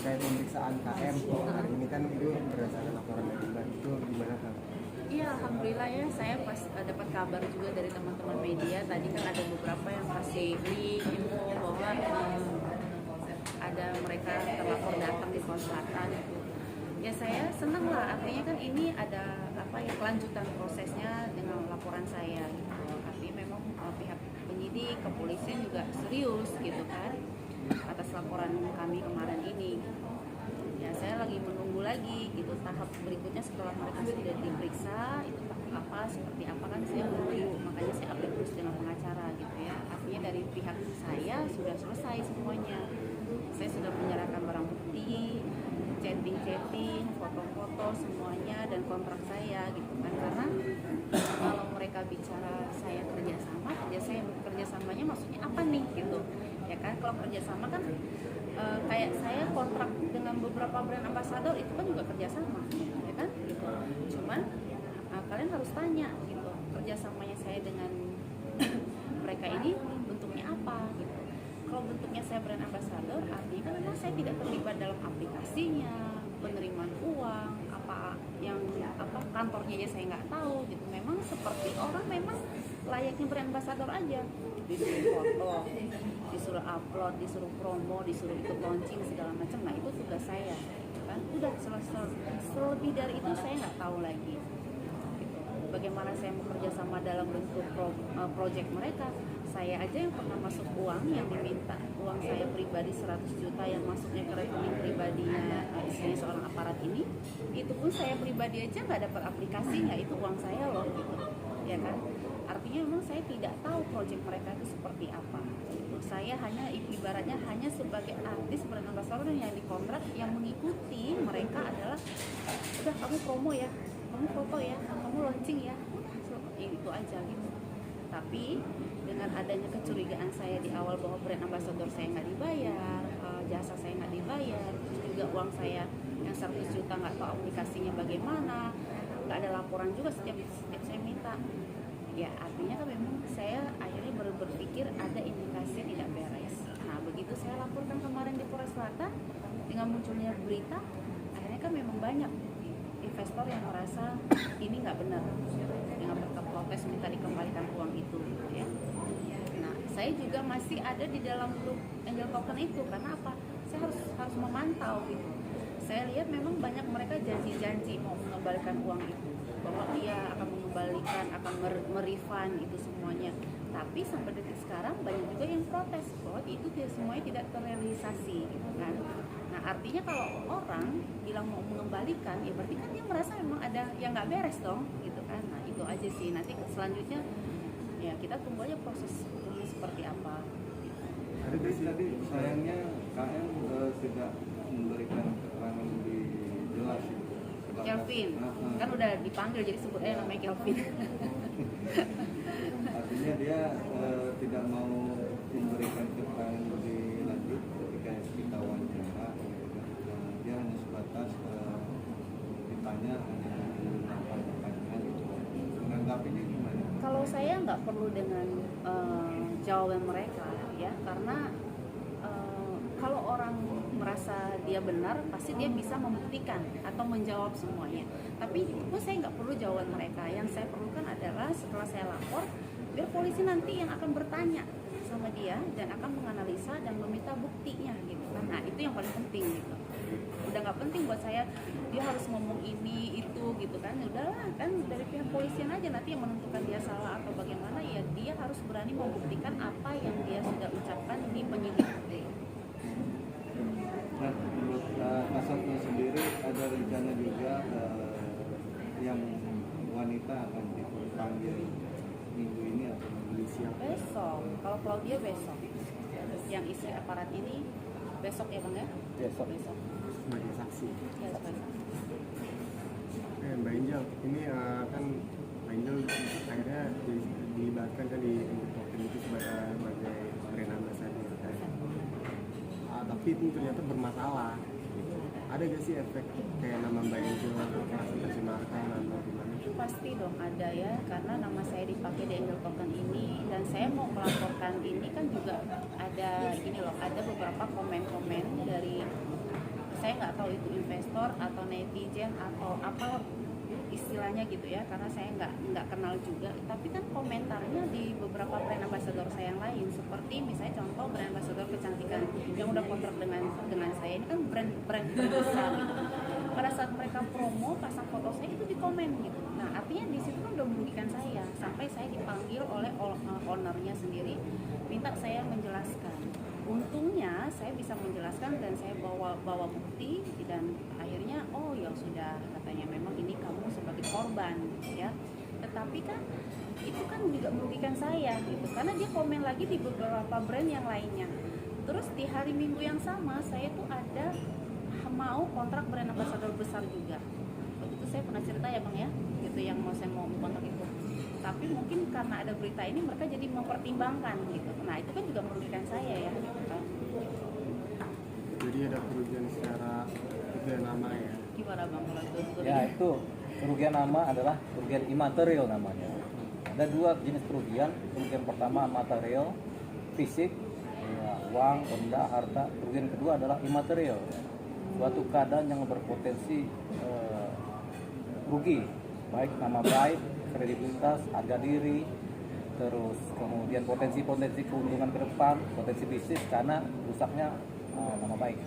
terkait pemeriksaan KM hari ini kan itu berdasarkan laporan dari Mbak, itu gimana kan? Iya, alhamdulillah ya, saya pas dapat kabar juga dari teman-teman media. Tadi kan ada beberapa yang kasih link info bahwa ada mereka terlapor datang di Pos Selatan itu. Ya saya senang lah, artinya kan ini ada apa ya, kelanjutan prosesnya dengan laporan saya gitu. Artinya memang pihak penyidik, kepolisian juga serius gitu kan atas laporan kami kemarin ini. Ya saya lagi menunggu lagi gitu tahap berikutnya setelah mereka sudah diperiksa itu apa seperti apa kan saya menunggu, makanya saya update terus dengan pengacara gitu ya. Artinya dari pihak saya sudah selesai semuanya, saya sudah menyerahkan barang bukti, chatting, foto-foto semuanya dan kontrak saya gitu kan. Karena kalau mereka bicara saya kerjasama kerjasamanya maksudnya apa nih gitu ya kan. Kalau kerjasama kan kayak saya kontrak dengan beberapa brand ambassador itu kan juga kerjasama ya kan gitu. Cuman kalian harus tanya gitu kerjasamanya saya dengan mereka ini bentuknya apa gitu. Kalau bentuknya saya brand ambassador artinya kan memang saya tidak terlibat dalam aplikasinya, penerimaan uang, apa yang apa kantornya aja saya nggak tahu gitu. Memang seperti orang memang layaknya brand ambassador aja, disuruh foto, disuruh upload, disuruh promo, disuruh ikut launching segala macam. Nah itu tugas saya kan. Udah selesai. Selebih dari itu saya nggak tahu lagi gitu. Bagaimana saya bekerja sama dalam bentuk project mereka. Saya aja yang pernah masuk uang yang diminta uang saya pribadi 100 juta yang masuknya ke rekening pribadinya istilahnya seorang aparat ini, itu pun saya pribadi aja nggak dapat aplikasinya, itu uang saya loh gitu ya kan. Artinya memang saya tidak tahu project mereka itu seperti apa gitu. Saya hanya ibaratnya hanya sebagai artis brand ambassador yang dikontrak, yang mengikuti mereka adalah udah kamu promo ya, kamu foto ya, kamu launching ya, itu aja gitu. Tapi dengan adanya kecurigaan saya di awal bahwa brand ambassador saya nggak dibayar, jasa saya nggak dibayar, terus juga uang saya yang 100 juta nggak tahu aplikasinya bagaimana, nggak ada laporan juga setiap saya minta. Ya artinya kan memang saya akhirnya berpikir ada indikasi tidak beres. Nah begitu saya laporkan kemarin di Polres Selatan dengan munculnya berita, akhirnya kan memang banyak investor yang merasa ini nggak benar, dengan protes minta dikembalikan uang itu gitu ya. Nah saya juga masih ada di dalam grup Angel Token itu karena apa? Saya harus memantau gitu. Saya lihat memang banyak mereka janji-janji mau mengembalikan uang itu, bahwa dia akan mengembalikan, akan merefund itu semuanya. Tapi sampai detik sekarang banyak juga yang protes bahwa itu semuanya tidak terrealisasi gitu kan. Nah artinya kalau orang bilang mau mengembalikan ya berarti kan dia merasa memang ada yang nggak beres dong gitu kan. Nah itu aja sih, nanti selanjutnya ya kita tunggu aja proses ini seperti apa. Tadi sayangnya KM tidak memberikan keterangan lebih jelas itu. Kelvin, kan udah dipanggil jadi sebut aja namanya Kelvin. Artinya dia tidak mau memberikan keterangan lebih lanjut ketika kita wawancara. Dia hanya sebatas ditanya hanya menggunakan pertanyaan gitu. Menanggapinya gimana? Kalau saya nggak perlu dengan jawaban mereka ya, karena kalau orang merasa dia benar pasti dia bisa membuktikan atau menjawab semuanya. Tapi itu pun saya nggak perlu jawaban mereka. Yang saya perlukan adalah setelah saya lapor biar polisi nanti yang akan bertanya sama dia dan akan menganalisa dan meminta buktinya gitu kan. Nah itu yang paling penting gitu. Udah nggak penting buat saya dia harus ngomong ini itu gitu kan. Udahlah kan dari pihak polisian aja nanti yang menentukan dia salah atau bagaimana, ya dia harus berani membuktikan apa yang dia sudah ucapkan di penyidik. Nah, menurut Kasatnya sendiri ada rencana juga yang wanita akan dipanggil minggu ini atau minggu siang? Besok, kalau Claudia besok. Yang istri aparat ini besok ya Bang ya? Besok sebagai saksi. Ya, sebagai saksi. Oke, Mbak Angel, ini kan Mbak Angel akhirnya dilibatkan kan di Angel Token itu sebagai brand ambassador kan. Tapi itu ternyata bermasalah. Ada gak sih efek kayak nama Mbak Angel merasa tercemarkan atau gimana? Itu pasti dong ada ya, karena nama saya dipakai di Angel Token ini dan saya mau melaporkan ini kan juga ada ini loh, ada beberapa komen-komen dari saya nggak tahu itu investor atau netizen atau apa istilahnya gitu ya, karena saya nggak kenal juga. Tapi kan komentarnya di beberapa brand ambassador saya yang lain, seperti misalnya contoh brand ambassador kecantikan yang udah kontrak dengan saya, ini kan brand besar gitu. Pada saat mereka promo pasang foto saya itu di komen gitu. Nah artinya di situ kan udah merugikan saya, sampai saya dipanggil oleh ownernya sendiri minta saya menjelaskan. Untungnya saya bisa menjelaskan dan saya bawa bukti, dan akhirnya oh ya sudah, katanya memang ini kamu sebagai korban ya. Tetapi kan itu kan juga merugikan saya gitu, karena dia komen lagi di beberapa brand yang lainnya. Terus di hari Minggu yang sama saya tuh ada mau kontrak brand ambassador besar juga. Waktu itu saya pernah cerita ya Bang ya, gitu yang saya mau kontrak itu. Tapi mungkin karena ada berita ini mereka jadi mempertimbangkan gitu. Nah itu kan juga merugikan saya ya. Jadi ada kerugian secara kerugian nama ya. Gimana Bang kalau itu? Ya, itu kerugian nama adalah kerugian imaterial namanya. Ada dua jenis kerugian. Kerugian pertama material, fisik, ya, uang, benda, harta. Kerugian kedua adalah imaterial, suatu keadaan yang berpotensi rugi, baik nama baik, kredibilitas, harga diri, terus kemudian potensi keuntungan ke depan, potensi bisnis karena rusaknya nama baik.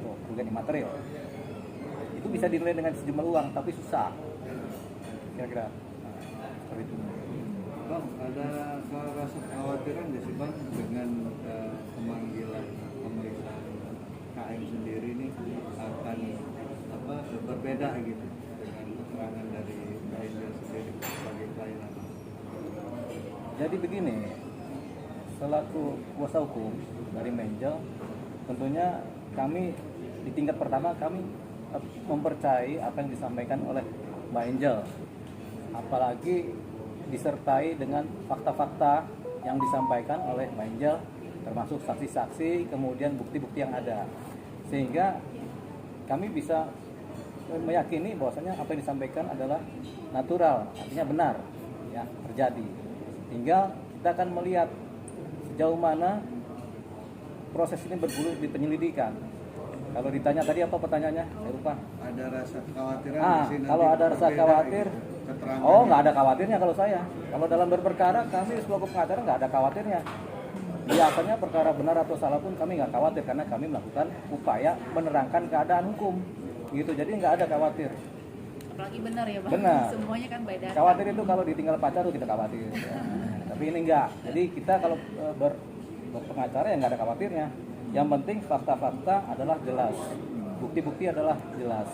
Itu kerugian imaterial. Itu bisa dinilai dengan sejumlah uang, tapi susah. Kira-kira seperti itu. Bang, ada rasa kekhawatiran nggak sih Bang dengan pemanggilan pemeriksaan KM sendiri nih akan berbeda gitu dengan keterangan dari klien sendiri sebagai klien Abang? Jadi begini, selaku kuasa hukum dari Menjel, tentunya kami di tingkat pertama kami mempercayai apa yang disampaikan oleh Mbak Angel, apalagi disertai dengan fakta-fakta yang disampaikan oleh Mbak Angel, termasuk saksi-saksi, kemudian bukti-bukti yang ada, sehingga kami bisa meyakini bahwasanya apa yang disampaikan adalah natural, artinya benar ya, terjadi. Tinggal kita akan melihat sejauh mana proses ini bergulir di penyelidikan. Kalau ditanya tadi apa pertanyaannya? Saya lupa. Ada rasa kekhawatiran nggak sih nanti kalau ada rasa berbeda khawatir, gitu, keterangannya? oh nggak ada khawatirnya kalau saya. Kalau dalam berperkara kami selaku pengacara nggak ada khawatirnya. Biasanya perkara benar atau salah pun kami nggak khawatir karena kami melakukan upaya menerangkan keadaan hukum, gitu. Jadi nggak ada khawatir. Apalagi benar ya Bang. Benar. Semuanya kan beda. Khawatir itu kalau ditinggal pacar tuh kita khawatir. Ya. Tapi ini enggak. Jadi kita kalau berpengacara ya nggak ada khawatirnya. Yang penting fakta-fakta adalah jelas, bukti-bukti adalah jelas,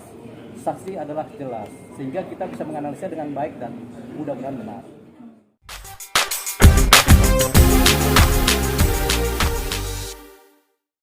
saksi adalah jelas, sehingga kita bisa menganalisa dengan baik dan mudah-mudahan benar.